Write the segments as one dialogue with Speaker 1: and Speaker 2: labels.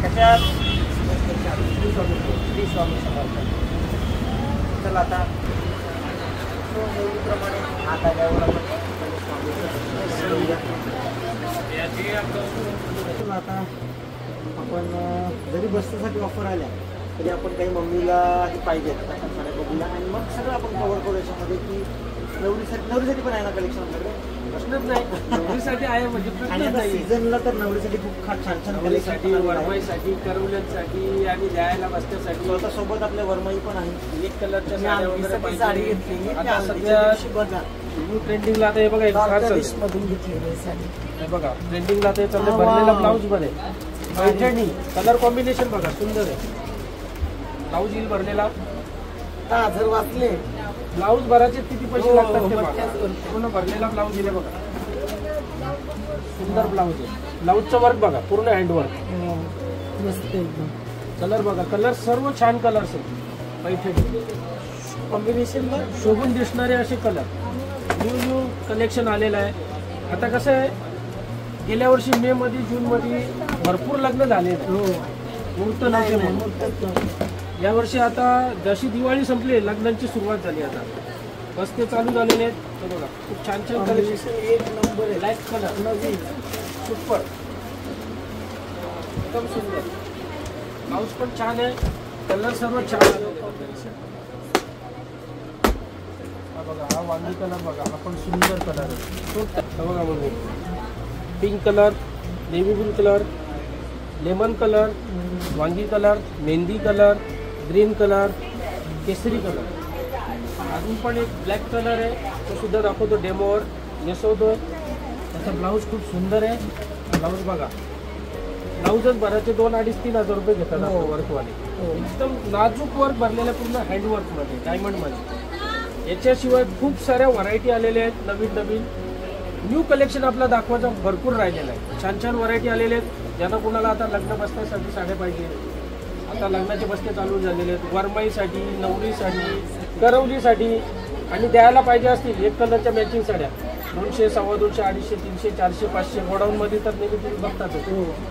Speaker 1: त्याच्यात 30 स्वामी समर्थ. चला आता नेहमीप्रमाणे आता द्यावं आता आपण जरी बसण्यासाठी ऑफर आल्या तरी आपण काही मम्मीला पाहिजेत साड्या बघूया आणि मग सगळं आपण कव्हर करू याच्यामध्ये की नवरीसाठी पण आहे ना कलेक्शन आपल्याकडे. प्रश्नच नाही, नवरीसाठी आहे म्हणजे सीझनला तर नवरीसाठी खूप छान छान
Speaker 2: नवरीसाठी, वरमाईसाठी, करवल्यांसाठी आणि द्यायला बसण्यासाठी
Speaker 1: स्वतःसोबत आपल्या वरमाई पण आहे.
Speaker 2: एक कलरच्या साड्या वगैरे
Speaker 1: साडी घेतली
Speaker 2: आता सध्या
Speaker 1: बघा
Speaker 2: न्यू ट्रेंडिंगला आता हे बघा
Speaker 1: मधून घेतली साडी.
Speaker 2: हे बघा ट्रेंडिंगला ते चाललंय भरलेला ब्लाऊज मध्ये पैठणी कलर कॉम्बिनेशन बघा सुंदर आहे. ब्लाऊज येईल भरलेला
Speaker 1: 10,000 वाचले.
Speaker 2: ब्लाऊज भराचे किती पैसे लागतात ते बघा. पूर्ण भरलेला ब्लाऊज येईल बघा. सुंदर ब्लाऊज आहे. ब्लाऊजचं वर्क बघा पूर्ण हँडवर्क
Speaker 1: मस्त एकदम.
Speaker 2: कलर बघा कलर सर्व छान कलर्स आहेत. पैठणी
Speaker 1: कॉम्बिनेशन
Speaker 2: शोभून दिसणारे असे कलर न्यू कलेक्शन आलेलं आहे. आता कसं आहे गेल्या वर्षी मे मध्ये जून मध्ये भरपूर लग्न झाले मुहूर्त नव्हते म्हणून. यावर्षी आता जशी दिवाळी संपली लग्नांची सुरुवात झाली. आता बस्ते चालू झालेले आहेत. बघा खूप छान छान कलेक्शन.
Speaker 1: एक नंबर आहे.
Speaker 2: लाईट कलर नवीन सुपर एकदम सुंदर. ब्लाऊज पण छान आहे. कलर सर्व छान आहे. बघा हा वांगी कलर बघा हा पण सुंदर कलर आहे. बघा बघू pink colour, navy blue colour, lemon colour, वांगी कलर, मेहंदी कलर, ग्रीन कलर, केसरी कलर. अजून पण एक ब्लॅक कलर आहे तो सुद्धा दाखवतो डेमोवर नेसवतोय. त्याचा ब्लाऊज खूप सुंदर आहे. ब्लाऊज बघा ब्लाऊजच भराचे 2,500-3,000 रुपये घेतात वर्कवाले. एकदम नाजूक वर्क भरलेल्या पूर्ण हँडवर्कमध्ये डायमंडमध्ये. याच्याशिवाय खूप साऱ्या व्हरायटी आलेल्या आहेत. नवीन नवीन न्यू कलेक्शन आपला दाखवायचं भरपूर राहिलेलं आहे. छान छान व्हरायटी आलेले आहेत. ज्यांना कुणाला आता लग्न बसण्यासाठी साड्या पाहिजे आता लग्नाचे बसते चालू झालेले आहेत. वरमाईसाठी, नवरीसाठी, करवलीसाठी आणि द्यायला पाहिजे असतील एक कलरच्या मॅचिंग साड्या 200, 250, 250, 300, 400, 500 गोडाऊनमध्ये तर नेहमी तुम्ही बघतात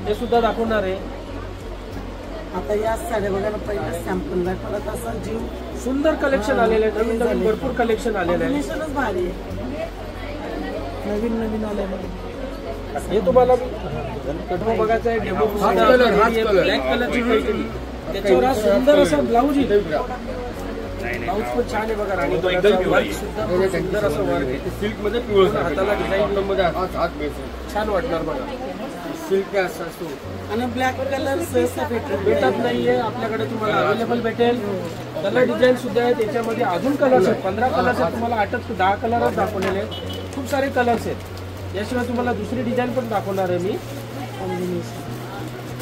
Speaker 2: हे सुद्धा दाखवणार आहे.
Speaker 1: आता या साड्या बघायला पहिला सॅम्पल दाखवला तसा जीव
Speaker 2: सुंदर कलेक्शन आलेलं आहे. नवीन नवीन भरपूर कलेक्शन आलेलं आहे.
Speaker 1: भारी नवीन नवीन आलेलं
Speaker 2: हे तुम्हाला बघायचं आहे. डेमो ब्लॅक कलरची पैठणी त्याच्यावर सुंदर असं ब्लाऊज येईल. ब्लाऊज पण छान आहे बघा. राणी सुंदर असं वर्क आहे. सिल्क मध्ये हाताला डिझाईन मध्ये छान वाटणार बघा. सिल्क असतो
Speaker 1: आणि ब्लॅक कलर सहसा
Speaker 2: भेटत नाहीये आपल्याकडे. तुम्हाला अवेलेबल भेटेल. कलर डिझाईन सुद्धा आहे त्याच्यामध्ये. अजून कलर्स आहेत 15 कलर्स आहेत. तुम्हाला 8 ते 10 कलरच दाखवलेले आहेत. खूप सारे कलर्स आहेत. याशिवाय तुम्हाला दुसरी डिझाईन पण दाखवणार आहे मी.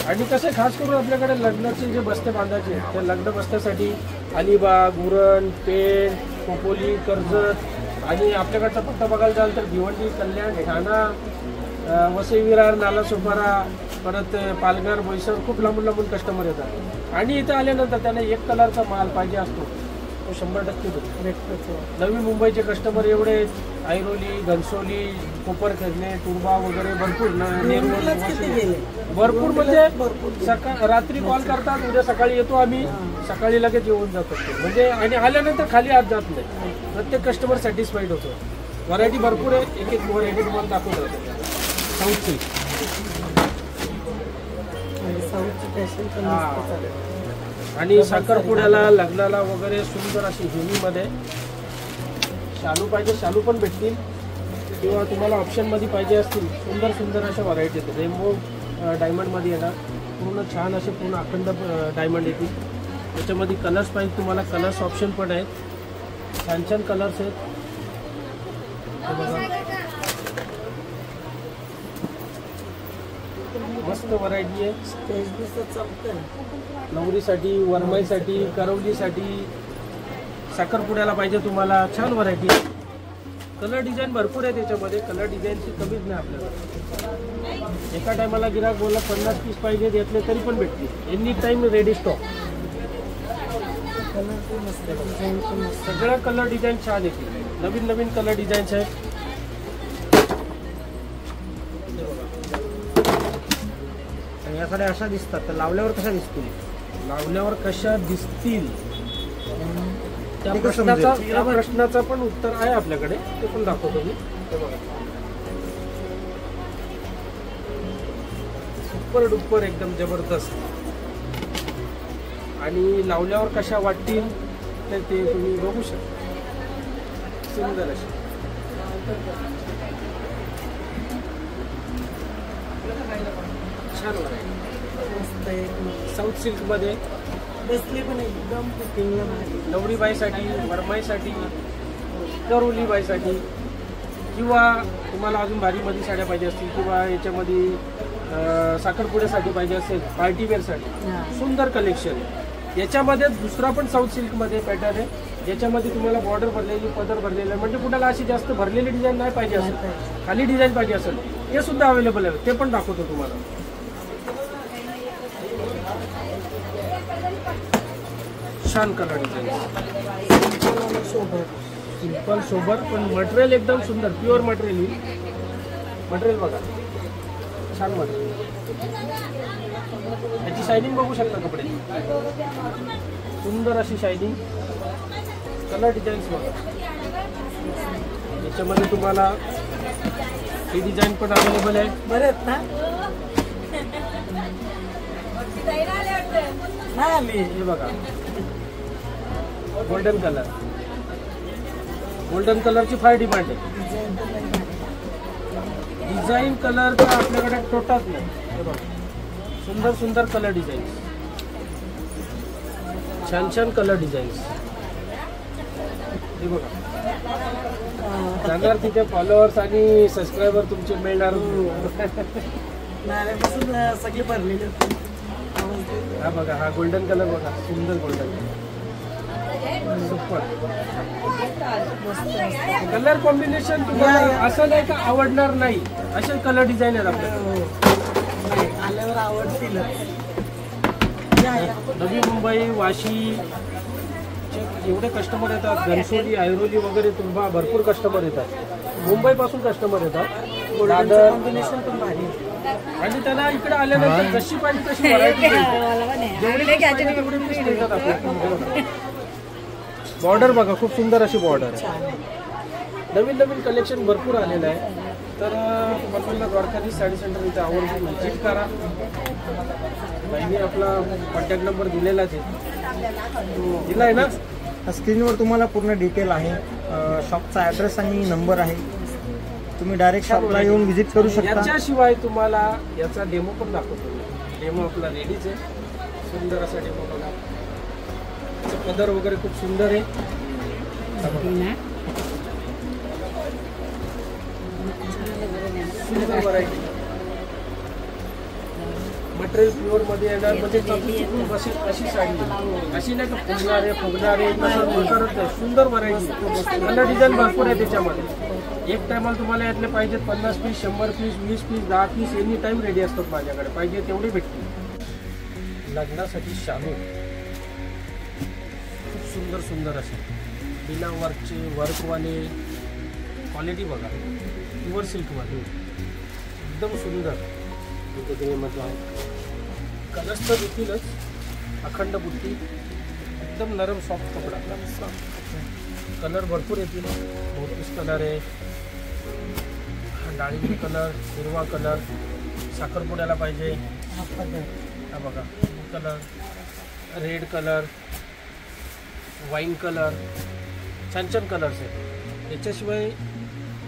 Speaker 2: आणि कसे खास करून आपल्याकडे लग्नाचे जे बस्ते बांधायचे त्या लग्न बस्त्यासाठी अलिबाग, उरण, पेण, खोपोली, कर्जत आणि आपल्याकडचा पत्ता बघायला जाल तर भिवंडी, कल्याण, ठाणा, वसई विरार, नालासोपारा, परत पालघर, बोईसर खूप लांबून लांबून कस्टमर येतात. आणि इथं आल्यानंतर त्यांना एक कलरचा माल पाहिजे असतो तो 100% भेटतो. नवी मुंबईचे कस्टमर एवढे ऐरोली, घनसोली, कोपरखैरणे, तुर्बा वगैरे भरपूर भरपूर म्हणजे रात्री कॉल करतात. उद्या सकाळी येतो आम्ही. सकाळी लगेच येऊन जातो म्हणजे. आणि आल्यानंतर खाली आज जात नाही. प्रत्येक कस्टमर सॅटिस्फाईड होतो. व्हरायटी भरपूर आहे. एक एक व्हरायटी तुम्हाला दाखवतो. साऊथची आणि साखरपुड्याला लग्नाला वगैरे सुंदर अशी हेवीमध्ये शालू पाहिजे शालू पण भेटतील. किंवा तुम्हाला ऑप्शनमध्ये पाहिजे असतील सुंदर सुंदर अशा व्हरायटी आहेत. रेमो डायमंडमध्ये येणार पूर्ण छान असे पूर्ण अखंड डायमंड येतील. त्याच्यामध्ये कलर्स पाहिजे तुम्हाला कलर्स ऑप्शन पण आहेत. छान छान कलर्स आहेत. मस्त व्हरायटी आहे. नवरीसाठी, वरमाईसाठी, करवलीसाठी, साखरपुड्याला पाहिजे तुम्हाला छान व्हरायटी आहे. कलर डिझाईन भरपूर आहे त्याच्यामध्ये. कलर डिझाईनची कमीच नाही आपल्याला. एका टायमाला गिराक बोलला 50 पीस पाहिजे यातले तरी पण भेटतील. Any time ready stock. सगळ्या कलर डिझाईन छान येतील. नवीन नवीन कलर डिझाईन्स आहेत.
Speaker 1: या साड्या अशा दिसतात, तर लावल्यावर कशा दिसतील?
Speaker 2: लावल्यावर कशा दिसतील त्या
Speaker 1: ते कसं समजेल?
Speaker 2: प्रश्नाचा पण उत्तर आहे आपल्याकडे, ते पण दाखवतो मी. हे बघा, सुपर डुपर एकदम जबरदस्त. आणि लावल्यावर कशा वाटतील तर ते तुम्ही बघू शकता. सुंदर अशी छान साऊथ सिल्क मध्ये
Speaker 3: बसले पण एकदम
Speaker 2: नवरीबाईसाठी, वरमाईसाठी, करोलीबाईसाठी, किंवा तुम्हाला अजून भारीमध्ये साड्या पाहिजे असतील, किंवा याच्यामध्ये साखरपुड्यासाठी पाहिजे असेल, पार्टीवेअरसाठी सुंदर कलेक्शन. याच्यामध्ये दुसरा पण साऊथ सिल्कमध्ये पॅटर्न आहे, ज्याच्यामध्ये तुम्हाला बॉर्डर भरलेली, पदर भरलेलं, म्हणजे कुणाला अशी जास्त भरलेली डिझाईन नाही पाहिजे असेल, खाली डिझाईन पाहिजे असेल, ते सुद्धा अवेलेबल आहे. ते पण दाखवतो तुम्हाला. छान कलर डिझाईन, सिंपल सोबर, पण मटेरियल एकदम सुंदर, प्युअर मटेरियल. मटेरियल बघा, छान मटेरियल. याची शायनिंग बघू शकता कपडे, सुंदर अशी शायनिंग. कलर डिझाईन्स बघा, याच्यामध्ये तुम्हाला ही डिझाईन पण अवेलेबल आहे.
Speaker 3: बरे आहेत ना? नाही आली.
Speaker 2: हे बघा, गोल्डन कलर. गोल्डन कलरची फार डिमांड आहे. डिझाईन कलर तर आपल्याकडे तोटाच नाही. हे बघा, सुंदर सुंदर कलर डिझाईन, छान छान कलर डिझाईन्स. हे बघा, जाणार तिथे फॉलोअर्स आणि सबस्क्रायबर तुमचे मिळणार.
Speaker 3: नाल्यापासून सगळे भरलेले होते.
Speaker 2: हा बघा, हा गोल्डन कलर बघा, सुंदर गोल्डन सुपर कलर कॉम्बिनेशन. तुम्हाला असं नाही का आवडणार नाही, असे कलर डिझाईन आहेत आपल्याकडे.
Speaker 3: आल्यावर आवडतील.
Speaker 2: नवी मुंबई, वाशी एवढे कस्टमर येतात, घनसोली, ऐरोली वगैरे तुम्हाला भरपूर कस्टमर येतात. मुंबईपासून कस्टमर येतात, दादर.
Speaker 3: कॉम्बिनेशन पण भारी.
Speaker 2: आणि त्यांना इकडे आल्यानंतर जशी पाहिजे तशी व्हरायटी देतात आपल्याला. बॉर्डर बघा, खूप सुंदर अशी बॉर्डर आहे. नवीन नवीन कलेक्शन भरपूर आलेलं आहे. तर आपल्याला द्वारकाधीश साडी सेंटर इथे आवर्जून व्हिजिट करा. बाईने आपला कॉन्टॅक्ट नंबर दिलेलाच आहे, दिला आहे ना.
Speaker 1: स्क्रीनवर तुम्हाला पूर्ण डिटेल आहे, शॉपचा ॲड्रेस आणि नंबर आहे. तुम्ही डायरेक्ट शॉपला येऊन व्हिजिट करू शकता.
Speaker 2: याच्याशिवाय तुम्हाला याचा डेमो पण दाखवतो. डेमो आपला रेडीच आहे, सुंदर असा डेमो बघा. पदर वगैरे खूप सुंदर आहे. सुंदर व्हरायटी, मटेरियल प्युअर मध्ये येणार, म्हणजे अशी साडी अशी नाही का फुगणारे करत आहे. सुंदर व्हरायटी, कलर डिझाईन भरपूर आहे त्याच्यामध्ये. एक टायमाला तुम्हाला यातले पाहिजे 50 piece, 100 piece, 20 piece, 10 piece, any time ready असतात माझ्याकडे. पाहिजे तेवढे भेटतील. लग्नासाठी शालू खूप सुंदर सुंदर असे बिना वर्कचे, वर्कवाले, क्वालिटी बघा, प्युअर सिल्कमध्ये एकदम सुंदर. कलर्स तर येतीलच, अखंड बुट्टी, एकदम नरम सॉफ्ट कपडा. कलर भरपूर येतील, 32 कलर आहे. डाळिंबी कलर, हिरवा कलर, साखरपुड्याला पाहिजे हा बघा colour, red colour, wine colour, छान छान कलर्स आहेत. याच्याशिवाय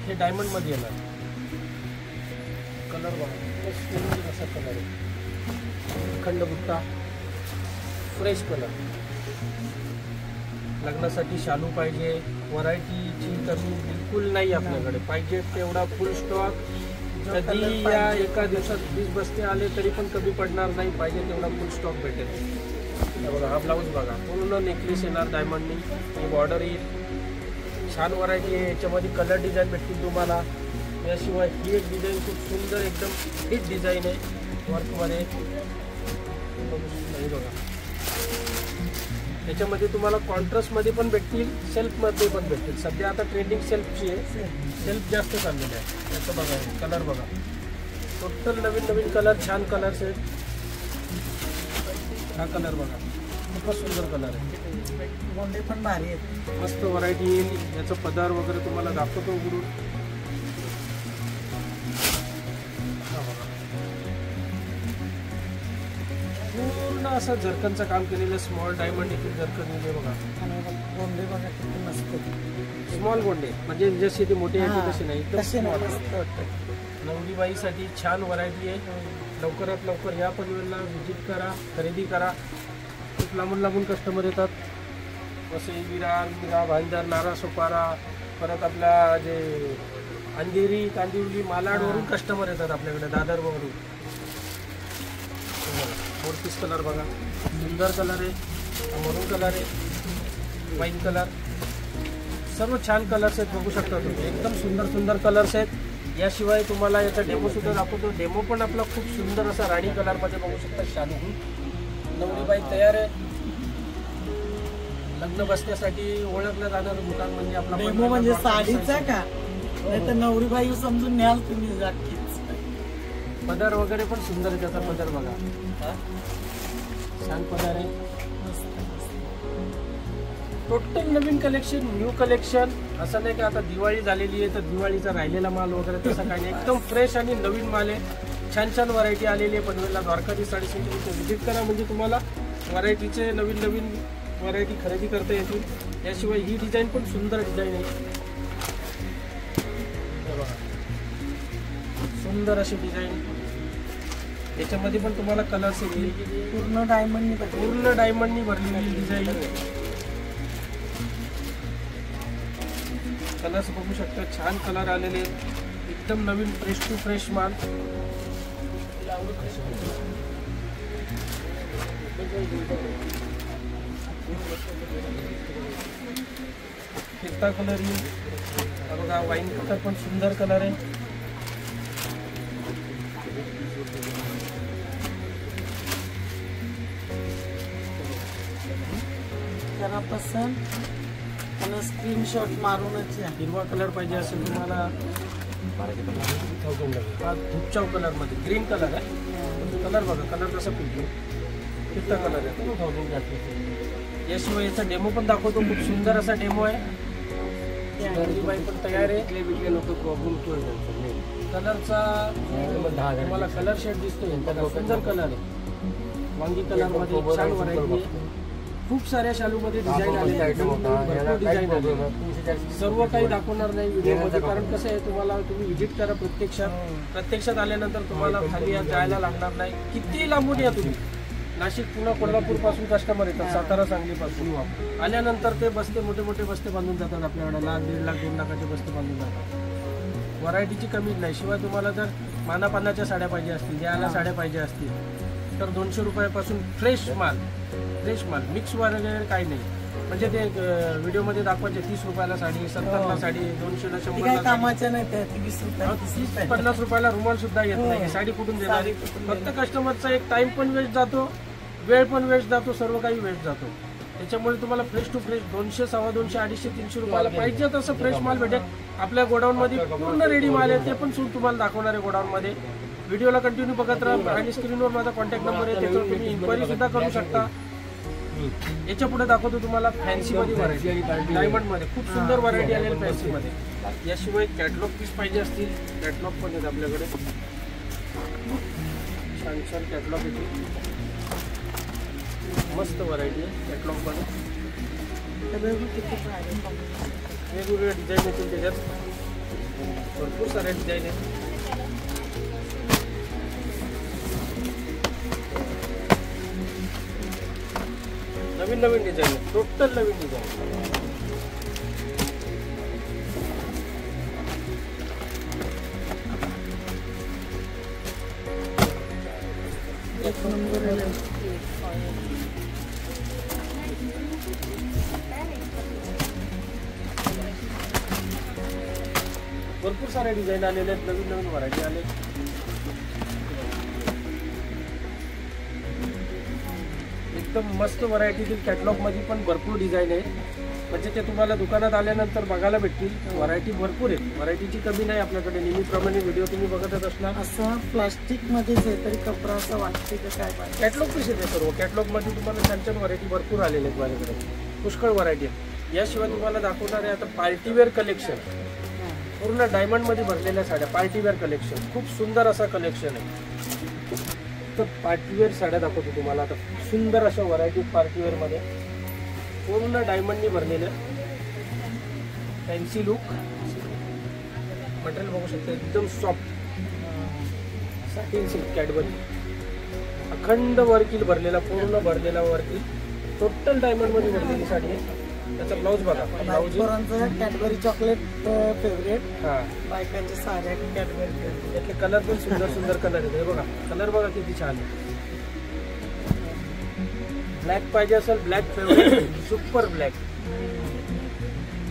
Speaker 2: हे डायमंडमध्ये येणार कलर बघा, असा कलर आहे. अखंड बुट्टा, फ्रेश कलर. लग्नासाठी शालू पाहिजे, व्हरायटीची कमी बिलकुल नाही आपल्याकडे. पाहिजे तेवढा फुल स्टॉक. कधी या एका दिवसात 20 बस्ते आले तरी पण कमी पडणार नाही. पाहिजे तेवढा फुल स्टॉक भेटेल. बघा, हा ब्लाऊज बघा, पूर्ण नेकलेस येणार डायमंडनी, ही बॉर्डर येईल. छान व्हरायटी आहे. याच्यामध्ये कलर डिझाईन भेटतील तुम्हाला. याशिवाय ही एक डिझाईन खूप सुंदर एकदम हिट डिझाईन आहे वर्कमध्ये. बघा, त्याच्यामध्ये तुम्हाला कॉन्ट्रास्टमध्ये पण भेटतील, सेल्फमध्ये पण भेटतील. सध्या आता ट्रेंडिंग सेल्फची आहे, सेल्फ जास्त चाललेलं आहे. याचं बघा, कलर बघा, टोटल नवीन नवीन कलर, छान कलर्स आहेत. हा कलर बघा, खूपच सुंदर कलर आहे.
Speaker 3: गोंडे पण भारी आहेत.
Speaker 2: मस्त व्हरायटी येईल. याचं पदार वगैरे तुम्हाला दाखवतो उघडून. पूर्ण असं झरकनचं काम केलेलं, स्मॉल डायमंड देखील झरकन आहे बघा.
Speaker 3: आणि गोंडे बघा किती मस्त आहेत.
Speaker 2: स्मॉल गोंडे म्हणजे जसे ते मोठे आहेत तसे नाही, एकदम
Speaker 3: तसे नाही,
Speaker 2: small.
Speaker 3: मस्त वाटतं.
Speaker 2: नवरीबाईसाठी छान व्हरायटी आहे. लवकरात लवकर या पनवेलला व्हिजिट करा, खरेदी करा. खूप लांबून लांबून कस्टमर येतात. वसई, विरार, मीरा, भाईंदर, नारा, सोपारा, परत आपल्या जे अंधेरी, कांदिवली, मालाडवरून कस्टमर येतात आपल्याकडे, दादरवरून. मोरपीस कलर बघा, सुंदर कलर आहे. मरून कलर आहे, वाईन कलर, सर्व छान कलर्स आहेत. बघू शकता तुम्ही, एकदम सुंदर सुंदर कलर्स आहेत. याशिवाय तुम्हाला याचा डेमो सुद्धा दाखवतो. डेमो पण आपला खूप सुंदर असा राणी कलरमध्ये बघू शकता. शालू नवरीबाई तयार आहे. लग्न बसण्यासाठी ओळखलं जाणारं दुकान म्हणजे आपला
Speaker 3: डेमो म्हणजे साडीचा का, नाही तर नवरीबाई समजून न्याल तुम्ही नक्कीच.
Speaker 2: पदर वगैरे पण सुंदर आहे. त्याचा पदर बघा, छान पदर आहे. टोटल नवीन कलेक्शन, न्यू कलेक्शन. असं नाही की आता दिवाळी झालेली आहे तर दिवाळीचा राहिलेला माल वगैरे तसं काही नाही. एकदम फ्रेश आणि नवीन माल आहे. छान छान व्हरायटी आलेली आहे पनवेलला. द्वारकाधी साडी सेंटरमध्ये व्हिजिट करा म्हणजे तुम्हाला व्हरायटीचे नवीन नवीन व्हरायटी खरेदी करता येतील. याशिवाय ही डिझाईन पण सुंदर डिझाईन आहे. सुंदर अशी डिझाईन. याच्यामध्ये पण तुम्हाला कलर्स येतील.
Speaker 3: पूर्ण डायमंडनी
Speaker 2: पूर्ण डायमंडनी भरलेली डिझाईन. कलर्स बघू शकता, छान कलर आलेले, एकदम नवीन फ्रेश टू फ्रेश माल. फिरता कलर येईल बघा. वाईन कलर पण सुंदर कलर आहे.
Speaker 3: करा पसंत आणि स्क्रीनशॉट मारूनच या.
Speaker 2: हिरवा कलर पाहिजे असेल तुम्हाला, हा धुपचाव कलर मध्ये ग्रीन कलर आहे. कलर बघा, कलर कसा फिरतो, फिरता कलर आहे. याशिवाय याचा डेमो पण दाखवतो. खूप सुंदर असा डेमो आहे. नवरीबाई पण तयार आहे. कलरचा तुम्हाला कलर शेड दिसतो, सुंदर कलर आहे. वांगी कलर मध्ये छान व्हरायटी आहे. खूप साऱ्या शालूमध्ये डिझाईन आले, भरपूर डिझाईन आले. सर्व काही दाखवणार नाही व्हिडिओमध्ये, कारण कसं आहे तुम्हाला, तुम्ही व्हिजिट करा प्रत्यक्षात आल्यानंतर तुम्हाला खाली जायला लागणार नाही. किती लांबून या तुम्ही, नाशिक, पुणे, कोल्हापूर पासून कस्टमर येतात, सातारा, सांगली पासून. आल्यानंतर ते बस्ते, मोठे मोठे बस्ते बांधून जातात आपल्याकडे. 1,00,000, 1.5 लाख, 2 लाखाचे बस्ते बांधून जातात. व्हरायटीची कमीच नाही. शिवाय तुम्हाला जर मानापानाच्या साड्या पाहिजे असतील, द्यायला साड्या पाहिजे असतील तर 200 रुपयापासून फ्रेश माल मिक्स वगैरे काही नाही. म्हणजे ते व्हिडिओमध्ये दाखवायचे 30 रुपयाला साडी, 70ला साडी, 200ला, 100ला
Speaker 3: कामाच्या नाही त्या 20 रुपये,
Speaker 2: 50 रुपयाला रुमाल सुद्धा येत नाही. साडी कुठून देणार? फक्त कस्टमरचा एक टाइम पण वेस्ट जातो, वेळ पण वेस्ट जातो, सर्व काही वेस्ट जातो. त्याच्यामुळे तुम्हाला फ्रेश टू फ्रेश 200, 250, 250, 300 रुपयाला पाहिजे तसं फ्रेश माल भेटेल. आपल्या गोडाऊनमध्ये पूर्ण रेडी माल आहे, ते पण सूट तुम्हाला दाखवणार आहे गोडाऊनमध्ये. व्हिडिओला कंटिन्यू बघत राहा आणि स्क्रीनवर माझा कॉन्टॅक्ट नंबर आहे, त्याच्यावर तुम्ही इन्क्वायरी सुद्धा करू शकता. याच्या पुढे दाखवतो तुम्हाला फॅन्सी मध्ये व्हरायटी, डायमंड मध्ये खूप सुंदर व्हरायटी आलेली फॅन्सी मध्ये. याशिवाय कॅटलॉग पीस पाहिजे असतील, कॅटलॉग पण आहेत आपल्याकडे. छान छान कॅटलॉग येते, मस्त व्हरायटी आहे कॅटलॉग मध्ये. वेगवेगळ्या डिझाईन येतील त्याच्यात, भरपूर साऱ्या डिझाईन आहेत. नवीन नवीन डिझाईन, टोटल नवीन डिझाईन.
Speaker 3: एक नंबर
Speaker 2: भरपूर सारे डिझाईन आलेले आहेत, नवीन नवीन व्हरायटी आले. एकदम मस्त व्हरायटीतील कॅटलॉग मध्ये पण भरपूर डिझाईन आहे. म्हणजे ते तुम्हाला दुकानात आल्यानंतर बघायला भेटतील. व्हरायटी भरपूर आहे, व्हरायटीची कमी नाही आपल्याकडे. नेहमीप्रमाणे व्हिडिओ तुम्ही बघतच असणार.
Speaker 3: असं प्लास्टिक मध्येच आहे तरी कपडा असं वाटते की काय पाहिजे.
Speaker 2: कॅटलॉग पीस येते सर्व. कॅटलॉगमध्ये तुम्हाला छान छान व्हरायटी भरपूर आलेले आहेत माझ्याकडे, पुष्कळ व्हरायटी आहे. याशिवाय तुम्हाला दाखवणार आहे आता पार्टीवेअर कलेक्शन. पूर्ण डायमंडमध्ये भरलेल्या साड्या, पार्टीवेअर कलेक्शन. खूप सुंदर असा कलेक्शन आहे. तर पार्टीवेअर साड्या दाखवतो तुम्हाला आता. सुंदर अशा व्हरायटी पार्टीवेअरमध्ये पूर्ण डायमंडनी भरलेल्या. Fancy look. मटेरियल बघू शकता एकदम सॉफ्ट. Satin silk Cadbury. अखंड वर्किल भरलेला, पूर्ण भरलेला वर्किल. टोटल डायमंडमध्ये भरलेली साडी आहे. त्याचा ब्लाऊज बघा. ब्लाऊज
Speaker 3: पोरांचं कॅडबरी चॉकलेट फेवरेट.
Speaker 2: हा,
Speaker 3: बायकांच्या साड्या कॅडबरी फेवरेट.
Speaker 2: यातले कलर पण सुंदर सुंदर कलर आहेत. हे बघा कलर बघा किती छान आहे. ब्लॅक पाहिजे असेल, ब्लॅक फेवरेट. सुपर ब्लॅक,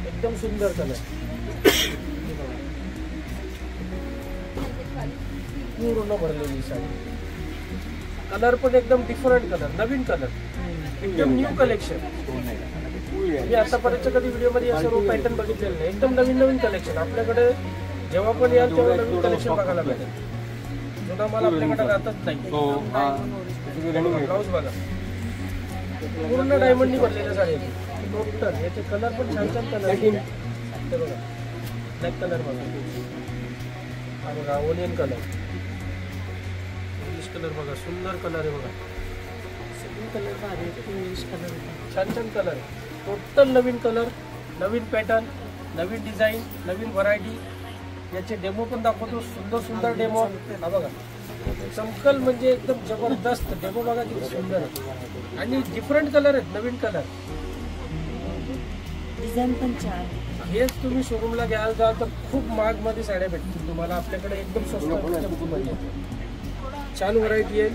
Speaker 2: एकदम सुंदर कलर. पूर्ण भरलेली साडी. कलर पण एकदम डिफरंट कलर, नवीन कलर, एकदम न्यू कलेक्शन. मी आतापर्यंत कधी व्हिडिओमध्ये सर्व पॅटर्न बघितलेलं नाही. एकदम नवीन नवीन कलेक्शन. आपल्याकडे जेव्हा पण याल तेव्हा नवीन कलेक्शन बघायला भेटेल. जुना माल आपल्याकडे राहतच नाही. ब्लाऊज बघा पूर्ण डायमंडनी भरलेल्या साडी. टोटल याचे कलर पण छान छान कलर. ते बघा ब्लॅक कलर बघा. हा बघा ओनियन कलर. इंग्लिश कलर बघा, सुंदर कलर आहे बघा.
Speaker 3: सगळे कलर भारी आहेत. इंग्लिश कलर
Speaker 2: छान छान कलर आहे. टोटल नवीन कलर, नवीन पॅटर्न, नवीन डिझाईन, नवीन व्हरायटी. याचे डेमो पण दाखवतो. सुंदर सुंदर डेमो. हा बघा चमकल म्हणजे एकदम जबरदस्त डेमो बघा किती सुंदर आहे. आणि डिफरंट कलर आहेत, नवीन कलर.
Speaker 3: डिझाईन पण छान.
Speaker 2: हेच तुम्ही शोरूमला घ्याल जाल तर खूप महागमध्ये साड्या भेटतील तुम्हाला. आपल्याकडे एकदम स्वस्त छान व्हरायटी आहे.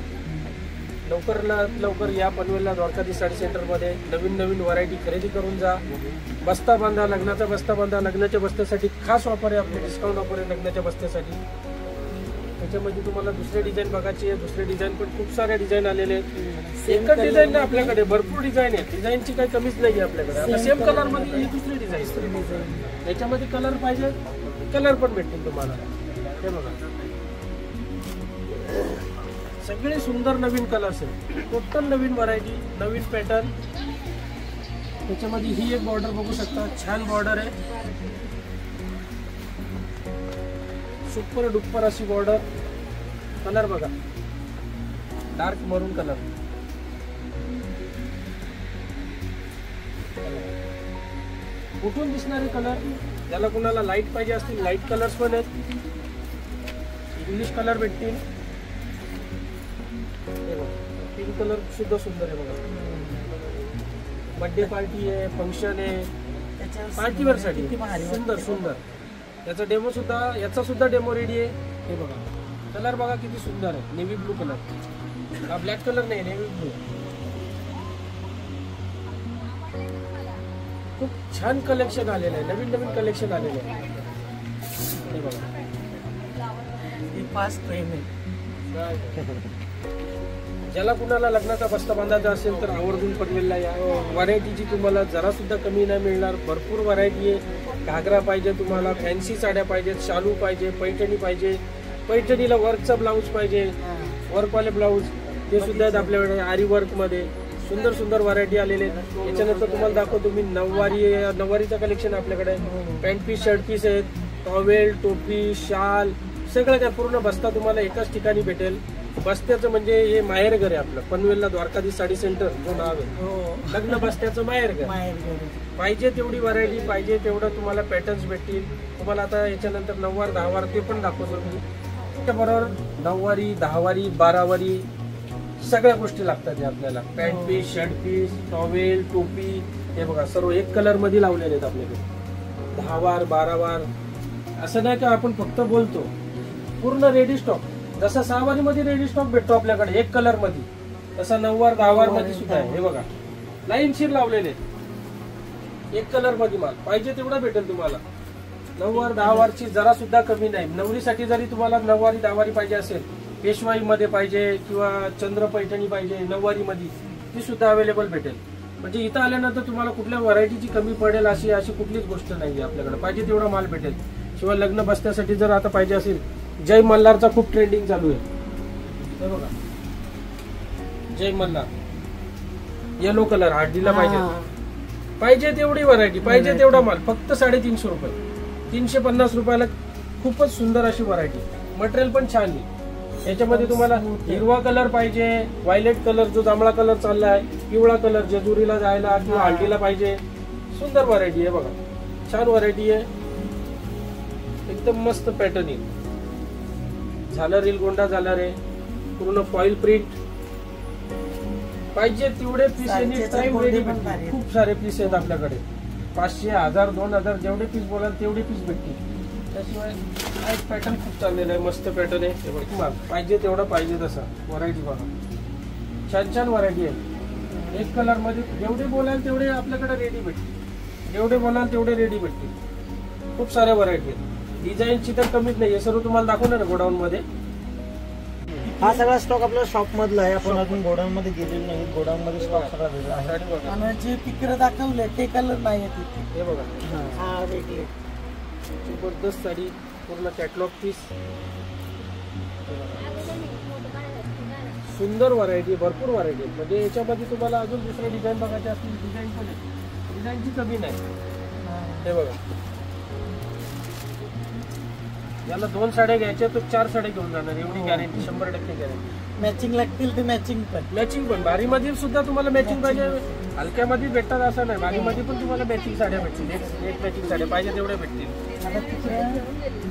Speaker 2: लवकर या पनवेलला द्वारकाधीश साडी सेंटरमध्ये. नवीन नवीन व्हरायटी खरेदी करून जा. बस्ता बांधा, लग्नाचा बस्ता बांधा. लग्नाच्या बस्त्यासाठी खास ऑफर आहे आपली, डिस्काउंट ऑफर आहे लग्नाच्या बस्त्यासाठी. त्याच्यामध्ये तुम्हाला दुसरे डिझाईन बघायची आहे. दुसरे डिझाईन पण खूप सारे डिझाईन आलेले आहेत. एकच डिझाईन नाही आपल्याकडे, भरपूर डिझाईन आहे. डिझाईनची काही कमीच नाही आहे आपल्याकडे. आता सेम कलर मध्ये ही दुसरी डिझाईन. याच्यामध्ये कलर पाहिजे, कलर पण भेटतील तुम्हाला. हे बघा सगळे सुंदर नवीन कलर्स आहेत. टोटल नवीन व्हरायटी, नवीन पॅटर्न. त्याच्यामध्ये ही एक बॉर्डर बघू शकता, छान बॉर्डर आहे. सुपर डुप्पर अशी बॉर्डर. कलर बघा डार्क मरून कलर. उठून दिसणारे कलर. ज्याला कुणाला लाईट पाहिजे असतील लाईट कलर्स पण आहेत. इंग्लिश कलर भेटतील. पिंक कलर सुद्धा सुंदर आहे बघा. बर्थडे पार्टी आहे, फंक्शन आहे, पार्टीवेअर साठी सुंदर सुंदर. याचा डेमो सुद्धा, याचा सुद्धा डेमो रेडी आहे. हे बघा कलर बघा किती सुंदर आहे. Navy blue colour. हा ब्लॅक कलर नाही, नेव्ही ब्लू. खूप छान कलेक्शन आलेलं आहे. नवीन नवीन कलेक्शन आलेलं आहे. हे बघा
Speaker 3: फास्ट ट्रेन आहे.
Speaker 2: ज्याला कुणाला लग्नाचा बस्ता बांधायचा असेल तर आवर्जून पनवेलला या. व्हरायटीची तुम्हाला जरा सुद्धा कमी नाही मिळणार. भरपूर व्हरायटी आहे. घागरा पाहिजे तुम्हाला, फॅन्सी साड्या पाहिजेत, शालू पाहिजे, पैठणी पाहिजे, पैठणीला वर्कचा ब्लाऊज पाहिजे, वर्कवाले ब्लाऊज ते सुद्धा आहेत आपल्याकडे. आरी वर्कमध्ये सुंदर सुंदर व्हरायटी आलेले आहेत. याच्यानंतर तुम्हाला दाखवतो मी नऊवारीचं कलेक्शन आपल्याकडे. पॅन्ट पीस, शर्ट पीस आहेत, टॉवेल, टोपी, शाल, सगळं काय पूर्ण बस्ता तुम्हाला एकाच ठिकाणी भेटेल. बस्त्याचं म्हणजे हे माहेरघर आहे आपलं पनवेलला. द्वारकाधीश साडी सेंटर जो नाव आहे. लग्न बस्त्याचं माहेरघर. पाहिजे तेवढी व्हरायटी, पाहिजे तेवढं तुम्हाला पॅटर्न्स भेटतील तुम्हाला. आता याच्यानंतर 9 वार 10 वार ते पण दाखवतो मी. त्याबरोबर 9 वारी 10 वारी 12 वारी सगळ्या गोष्टी लागतात आपल्याला. Pant piece, shirt piece, towel, टोपी. हे बघा सर्व एक कलर मध्ये लावलेले आहेत आपल्याकडे. 10 वार 12 वार असं नाही का आपण फक्त बोलतो. पूर्ण रेडी स्टॉक. जसा 6 वारी मध्ये रेडी स्टॉक भेटतो आपल्याकडे एक कलर मध्ये, तसा 9 वार 10 वार मध्ये सुद्धा आहे. हे बघा लाईनशीर लावलेले एक कलर मध्ये माल. पाहिजे तेवढा भेटेल तुम्हाला. 9 वार 10 वारची जरा सुद्धा कमी नाही. नवरीसाठी जरी तुम्हाला 9 वारी 10 वारी पाहिजे असेल, पेशवाई मध्ये पाहिजे किंवा चंद्र पैठणी पाहिजे 9 वारी मध्ये, ती सुद्धा अवेलेबल भेटेल. म्हणजे इथं आल्यानंतर तुम्हाला कुठल्या व्हरायटीची कमी पडेल अशी अशी कुठलीच गोष्ट नाही आपल्याकडे. पाहिजे तेवढा माल भेटेल. शिवाय लग्न बसण्यासाठी जर आता पाहिजे असेल, जय मल्हारचा खूप ट्रेंडिंग चालू आहे. हे बघा, जय मल्हार येलो कलर हळदीला पाहिजे तेवढी व्हरायटी, पाहिजे तेवढा माल. फक्त 350 रुपये, 350 रुपयाला खूपच सुंदर अशी व्हरायटी. मटेरियल पण छान आहे. याच्यामध्ये तुम्हाला हिरवा कलर पाहिजे, व्हायलेट कलर जो जांभळा कलर चाललाय, पिवळा कलर जेजुरीला जायला किंवा हळदीला पाहिजे. सुंदर व्हरायटी आहे बघा, छान व्हरायटी आहे. एकदम मस्त पॅटर्न आहे. झालर रिलगोंडा झालर आहे, पूर्ण फॉईल प्रिंट. पाहिजे तेवढे पीस एनी टाइम रेडी. खूप सारे पीस आहेत आपल्याकडे. 500, 1000, 2000 जेवढे पीस बोलाल तेवढे पीस भेटतील. त्याशिवाय हा एक पॅटर्न खूप चाललेला आहे, मस्त पॅटर्न आहे. पाहिजे तेवढा पाहिजे तसा व्हरायटी बघा, छान छान व्हरायटी आहे. एक कलर मध्ये जेवढे बोलाल तेवढे आपल्याकडे रेडी भेटतील. जेवढे बोलाल तेवढे रेडी भेटतील. खूप साऱ्या व्हरायटी आहेत. डिझाईनची तर कमीच नाही. हे सर्व तुम्हाला दाखवणार आहे गोडाऊन मध्ये.
Speaker 1: हा सगळा स्टॉक आपल्या शॉप मधला आहे. आपण अजून गोडाऊन मध्ये गेलेलो नाही. गोडाऊन मध्ये स्टॉक सगळा वेगळा आहे.
Speaker 3: आणि जे पिकर दाखवले ते कलर नाही आहेत इथे.
Speaker 2: हे बघा, जबरदस्त साडी, पूर्ण कॅटलॉग पीस. सुंदर व्हरायटी, भरपूर व्हरायटी. म्हणजे याच्यामध्ये तुम्हाला अजून दुसरे डिझाईन बघायचे असतील, डिझाईन पण आहे. डिझाईनची कमी नाही. हे बघा, याला 2 साड्या घ्यायच्या तर 4 साड्या घेऊन जाणार, एवढी गॅरंटी, 100% गॅरंटी.
Speaker 3: मॅचिंग लागतील ते मॅचिंग पण
Speaker 2: भारी मध्ये सुद्धा तुम्हाला मॅचिंग पाहिजे. हलक्यामध्ये भेटतात असं नाही, भारी मध्ये पण तुम्हाला मॅचिंग साड्या भेटतील. एक मॅचिंग साड्या पाहिजे तेवढ्या भेटतील.
Speaker 3: आता तिकडे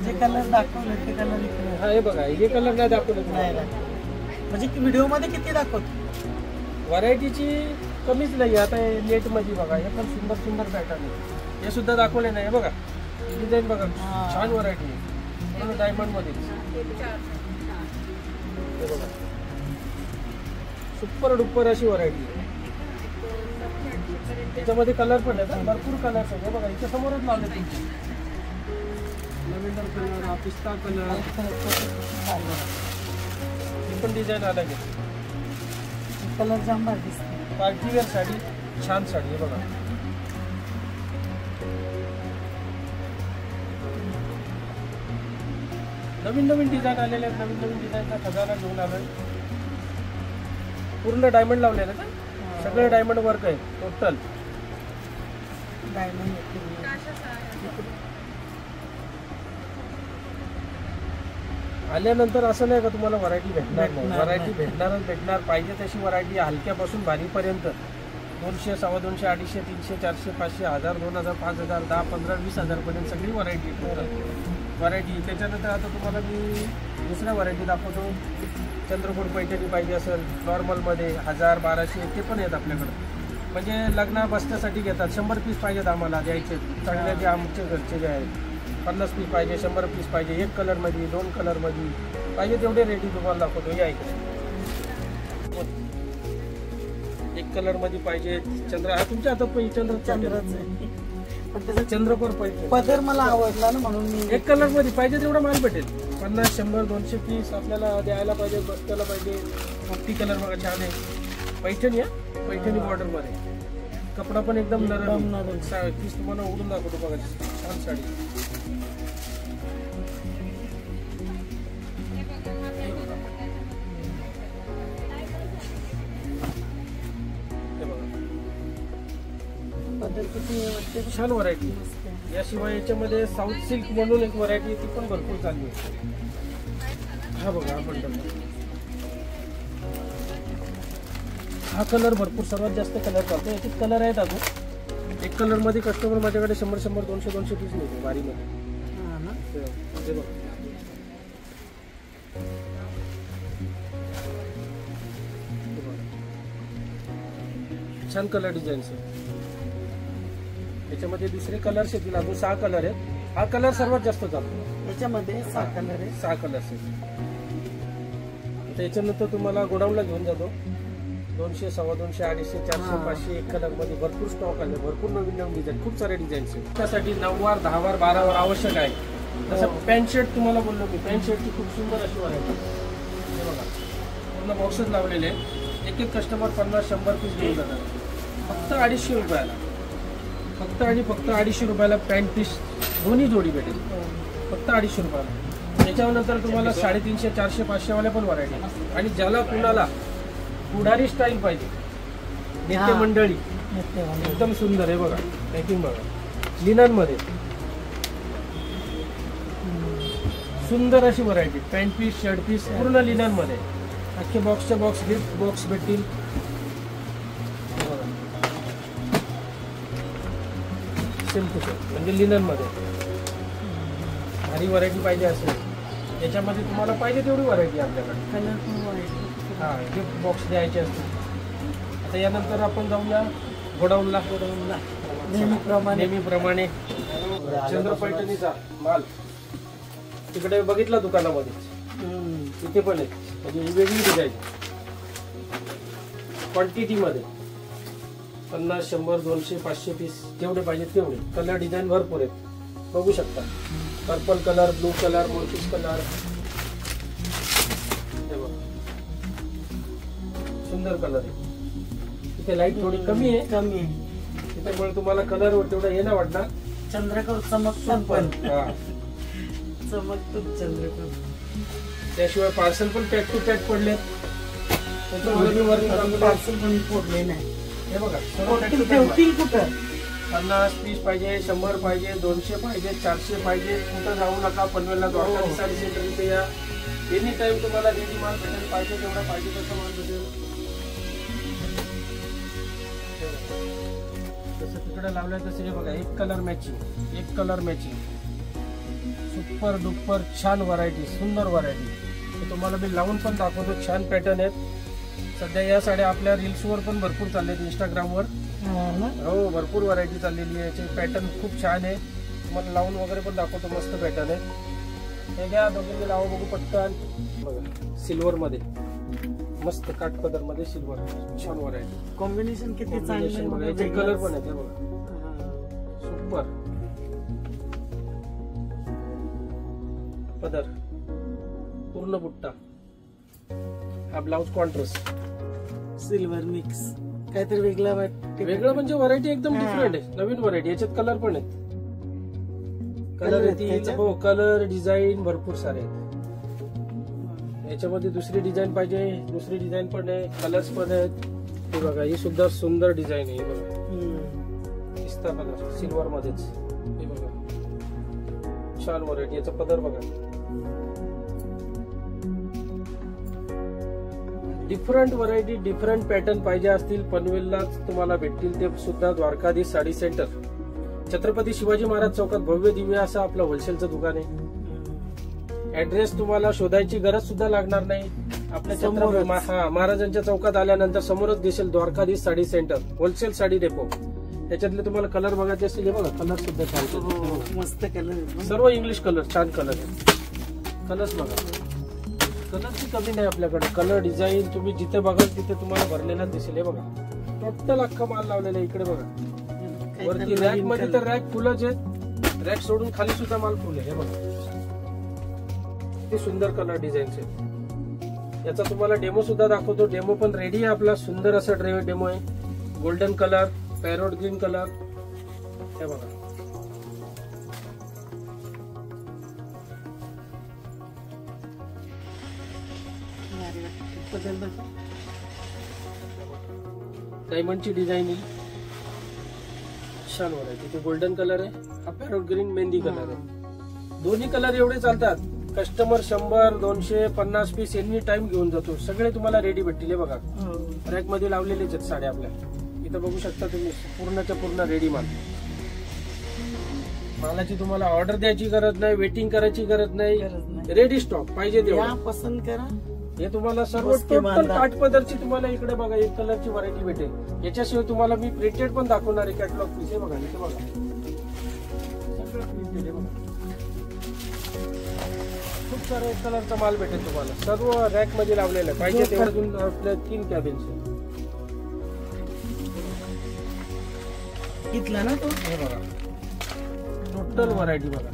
Speaker 3: जे कलर दाखवले ते कलर इकडे.
Speaker 2: हा, हे बघा, हे कलर नाही दाखवले
Speaker 3: नाही म्हणजे व्हिडिओ मध्ये किती दाखवतो.
Speaker 2: व्हरायटीची कमीच नाही. आता नेट मध्ये बघा, हे पण सुंदर सुंदर पॅटर्न आहे. हे सुद्धा दाखवले नाही. बघा डिझाईन बघा, छान व्हरायटी आहे. डायमंड मध्ये सुपर डुपर अशी व्हरायटी. त्याच्यामध्ये कलर पण आहेत, भरपूर कलर्स आहेत. बघा इथे समोरच लावले तुमचे. लव्हेंडर कलर, पिस्ता कलर, ही पण डिझाईन आला.
Speaker 3: कलर जांभळा दिसतो.
Speaker 2: पार्टीवेअर साडी, छान साडी आहे बघा. नवीन नवीन डिझाईन आलेले आहेत. नवीन नवीन डिझाईनचा खजाना घेऊन आलोय. पूर्ण डायमंड लावलेलं आहे ना, सगळे डायमंड वर्क आहे टोटल. आल्यानंतर असं नाही का तुम्हाला व्हरायटी भेटणार नाही. व्हरायटी भेटणार. पाहिजे तशी व्हरायटी, हलक्यापासून भारीपर्यंत. 200, 250, 250, 300, 400, 500, 1000, 2000, 5000, 10, 15, 20,000 पर्यंत सगळी व्हरायटी व्हरायटी. त्याच्यानंतर आता तुम्हाला मी दुसऱ्या व्हरायटी दाखवतो. चंद्रकोर पैठणी पाहिजे असेल नॉर्मलमध्ये 1000, 1200 ते पण आहेत आपल्याकडं. म्हणजे लग्न बसण्यासाठी घेतात. 100 पीस पाहिजेत आम्हाला द्यायचे चांगले. जे आमचे घरचे जे आहेत 50 पीस पाहिजे, 100 पीस पाहिजे. 1 कलरमध्ये, 2 कलरमध्ये पाहिजे तेवढे रेडी तुम्हाला दाखवतो. या इकडे 1 कलरमध्ये पाहिजे. चंद्र तुमच्या हातात चंद्राचं चंद्रकोर पाहिजे.
Speaker 3: पदर मला आवडला ना म्हणून मी
Speaker 2: 1 कलर मध्ये पाहिजे तेवढा माल भेटेल. 50, 100, 200 पीस आपल्याला द्यायला पाहिजे, बसताला पाहिजे. 40 कलर बघा, छान आहे. पैठणी आहे, पैठणी बॉर्डर मध्ये. कपडा पण एकदम नरम. पीस तुम्हाला उघडून दाखवतो बघा, छान साडी. छान व्हरायटी. याशिवाय याच्यामध्ये साऊथ सिल्क म्हणून एक व्हरायटी ती पण भरपूर चालली आहे. हा बघा, हा बंडल. हा कलर भरपूर सर्वात जास्त कलर चालतो. याच्यात कलर आहेत अजून. 1 कलर मध्ये कस्टमर माझ्याकडे 100, 200 पीस मिळतो वारीमध्ये. छान कलर डिझाईन्स आहे. याच्यामध्ये दुसरे कलर्स येतील अजून 6 कलर आहेत. हा कलर सर्वात जास्त चालतो.
Speaker 3: याच्यामध्ये 6 कलर आहे.
Speaker 2: 6 कलर्स आहेत. त्याच्यानंतर तुम्हाला गोडाऊनला घेऊन जातो. 200, 250, 250, 400, 500 1 कलर मध्ये भरपूर स्टॉक आले. भरपूर नवीन नवीन डिझाईन, खूप सारे डिझाईन्स आहेत. त्यासाठी 9 वार, 10 वार, 12 वार आवश्यक आहे. तसं पॅन्ट शर्ट तुम्हाला बोललो मी. पॅन्ट शर्टची खूप सुंदर अशी व्हरायटी. हे बघा, पूर्ण बॉक्सेस लावलेले. एक कस्टमर 50, 100 पीस घेऊन जाणार. फक्त 250 रुपयाला. फक्त आणि फक्त 250 रुपयाला पॅन्ट पीस दोन्ही जोडी भेटेल. फक्त 250 रुपयाला. त्याच्यानंतर तुम्हाला 350, 400, 500 वाल्या पण व्हरायटी. आणि ज्याला कुणाला पुढारी स्टाईल पाहिजे, नेते मंडळी, एकदम सुंदर आहे बघा. पॅकिंग बघा, लिनन मध्ये सुंदर अशी variety. Pant piece, shirt piece पूर्ण लिनन मध्ये. अख्खे बॉक्सच्या बॉक्स, गिफ्ट बॉक्स भेटतील. म्हणजे लिनन मध्ये भारी व्हरायटी पाहिजे असेल, याच्यामध्ये तुम्हाला पाहिजे तेवढी व्हरायटी आपल्याकडे. हा, गिफ्ट बॉक्स द्यायचे असतील. आता यानंतर आपण जाऊया गोडाऊनला. नेहमीप्रमाणे चंद्रपैठणीचा माल तिकडे बघितला दुकानामध्ये, तिथे पण आहे. म्हणजे ही वेगळी डिझाईन क्वांटिटीमध्ये 50, 100, 200, 500 पीस जेवढे पाहिजे तेवढे. कलर डिझाईन भरपूर आहेत, बघू शकता. पर्पल कलर, ब्लू कलर, मोरपीस कलर. सुंदर कलर आहे. इथे लाईट थोडी कमी आहे, त्याच्यामुळे तुम्हाला कलर तेवढा हे नाही वाटणार.
Speaker 3: चंद्रकोर चमकतो पण,
Speaker 2: हा,
Speaker 3: चमकतो चंद्रकोर.
Speaker 2: त्याशिवाय पार्सल पण पॅक टू पॅक पडले.
Speaker 3: पार्सल पण फोडले नाही.
Speaker 2: हे बघा,
Speaker 3: ठेवतील कुठं.
Speaker 2: 50 पीस पाहिजे, 100 पाहिजे, 200 पाहिजे, 400 पाहिजे. कुठं जाऊ नका. पनवेलला द्वारका साडी सेंटर इथे या. एनी टाइम तुम्हाला रेडी माल भेटेल. पाहिजे तेवढा पाहिजे तसा माल भेटेल. जसं तिकडे लावलंय तसं हे बघा, एक कलर मॅचिंग. सुपर डुपर छान व्हरायटी, सुंदर व्हरायटी. तुम्हाला मी लावून पण दाखवतो. छान पॅटर्न आहेत. सध्या या साड्या आपल्या रील्सवर पण भरपूर चाललेत, इंस्टाग्रामवर. हो, भरपूर व्हरायटी चाललेली आहे. याचे पॅटर्न खूप छान आहे. तुम्हाला लावून वगैरे पण दाखवतो. मस्त पॅटर्न आहे. हे घ्या, दोघींनी लावा बघू पटकन. बघा, सिल्वर मध्ये मस्त काठपदर मध्ये सिल्वर, छान व्हरायटी.
Speaker 3: कॉम्बिनेशन किती चांगलं
Speaker 2: बघा. याचे कलर पण आहेत बघा, सुपर. पदर पूर्ण बुट्टा. हा ब्लाउज कॉन्ट्रास्ट,
Speaker 3: सिल्वर मिक्स. काहीतरी
Speaker 2: वेगळं म्हणजे व्हरायटी एकदम डिफरंट आहे. नवीन व्हरायटी. याच्यात कलर पण आहेत. कलर येतील, हो, कलर डिझाईन भरपूर सारे आहेत. याच्यामध्ये दुसरी डिझाईन पाहिजे, दुसरी डिझाईन पण आहे, कलर्स पण आहेत. हे बघा, ही सुद्धा सुंदर डिझाईन आहे. बघा, पिस्ता कलर सिल्वर मध्येच. हे बघा, छान व्हरायटी. याचा पदर बघा, डिफरंट व्हरायटी, डिफरंट पॅटर्न पाहिजे असतील पनवेललाच तुम्हाला भेटतील. ते सुद्धा द्वारकाधीश साडी सेंटर, छत्रपती शिवाजी महाराज चौकात भव्य दिव्य असं आपलं होलसेलचं दुकान आहे. ऍड्रेस तुम्हाला शोधायची गरज सुद्धा लागणार नाही. आपल्या छत्रपती महाराजांच्या चौकात आल्यानंतर समोरच दिसेल Dwarkadhish sari centre, wholesale sari depot. त्याच्यातले तुम्हाला कलर बघायचे असतील, बघा कलर सुद्धा छान,
Speaker 3: मस्त कलर.
Speaker 2: सर्व इंग्लिश कलर, छान कलर आहे. कलर्स बघा, कलरची कमी नाही आपल्याकडे. कलर डिझाईन तुम्ही जिथे बघाल तिथे तुम्हाला भरलेला दिसेल. हे बघा, टोटल अख्खा माल लावलेला आहे. इकडे बघा, वरती रॅक मध्ये तर रॅक फुलच आहेत. रॅक सोडून खाली सुद्धा माल फुल आहे. हे बघा, किती सुंदर कलर डिझाईन आहे. याचा तुम्हाला डेमो सुद्धा दाखवतो. डेमो पण रेडी आहे आपला. सुंदर असा डेमो आहे. Golden colour, parrot green colour. हे बघा, डायमंडची डिझाईन आहे. छान व्हरायटी. ते गोल्डन कलर आहे, हा पॅरोट ग्रीन मेहंदी कलर आहे. दोन्ही कलर एवढे चालतात. कस्टमर 100, 200, 50 पीस एनी टाइम घेऊन जातो. सगळे तुम्हाला रेडी भेटतील. हे बघा, रॅक मध्ये लावलेलेच आहेत साड्या आपल्या. इथं बघू शकता तुम्ही, पूर्णच्या पूर्ण रेडी माल. मालाची तुम्हाला ऑर्डर द्यायची गरज नाही, वेटिंग करायची गरज नाही. रेडी स्टॉक पाहिजे तेव्हा
Speaker 3: पसंत करा.
Speaker 2: हे तुम्हाला सर्व टोटल काठपदरची तुम्हाला इकडे बघा एक कलरची व्हरायटी भेटेल. याच्याशिवाय तुम्हाला मी प्रिंटेड पण दाखवणार आहे. कॅटलॉग पीस हे बघा, इथे बघा, सगळं प्रिंटेड आहे बघा. खूप सारा एक कलरचा माल भेटेल तुम्हाला. सर्व रॅक मध्ये लावलेला आहे. पाहिजे तेवढं आपल्या 3 कॅबिन्स
Speaker 3: घेतला ना तो.
Speaker 2: हे बघा, टोटल व्हरायटी बघा,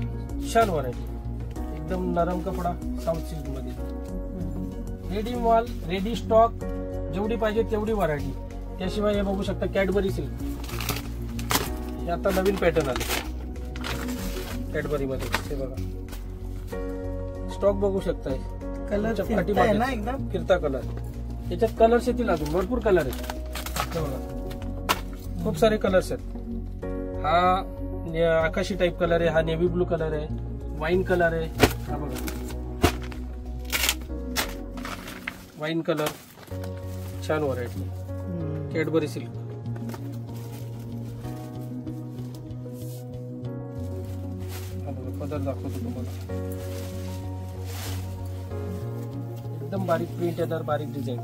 Speaker 2: छान व्हरायटी. एकदम नरम कपडा, साऊथ सिल्क मध्ये. रेडी माल, रेडी स्टॉक, जेवढी पाहिजे तेवढी व्हरायटी. त्याशिवाय हे बघू शकता कॅडबरी सिल्क, हे आता नवीन पॅटर्न आले कॅडबरी मध्ये. हे बघा स्टॉक बघू शकताय,
Speaker 3: कलर
Speaker 2: पाठीमागे
Speaker 3: ना एकदम
Speaker 2: फिरता कलर. याच्यात कलर्स येतील अजून भरपूर कलर आहेत. हे बघा खूप सारे कलर्स आहेत. हा आकाशी टाइप कलर आहे, हा नेव्ही ब्लू कलर आहे, वाईन कलर आहे. हा बघा वाईन कलर, छान व्हरायटी कॅडबरी सिल्क. पदर दाखवतो तुम्हाला, एकदम बारीक प्रिंट येणार, बारीक डिझाईन.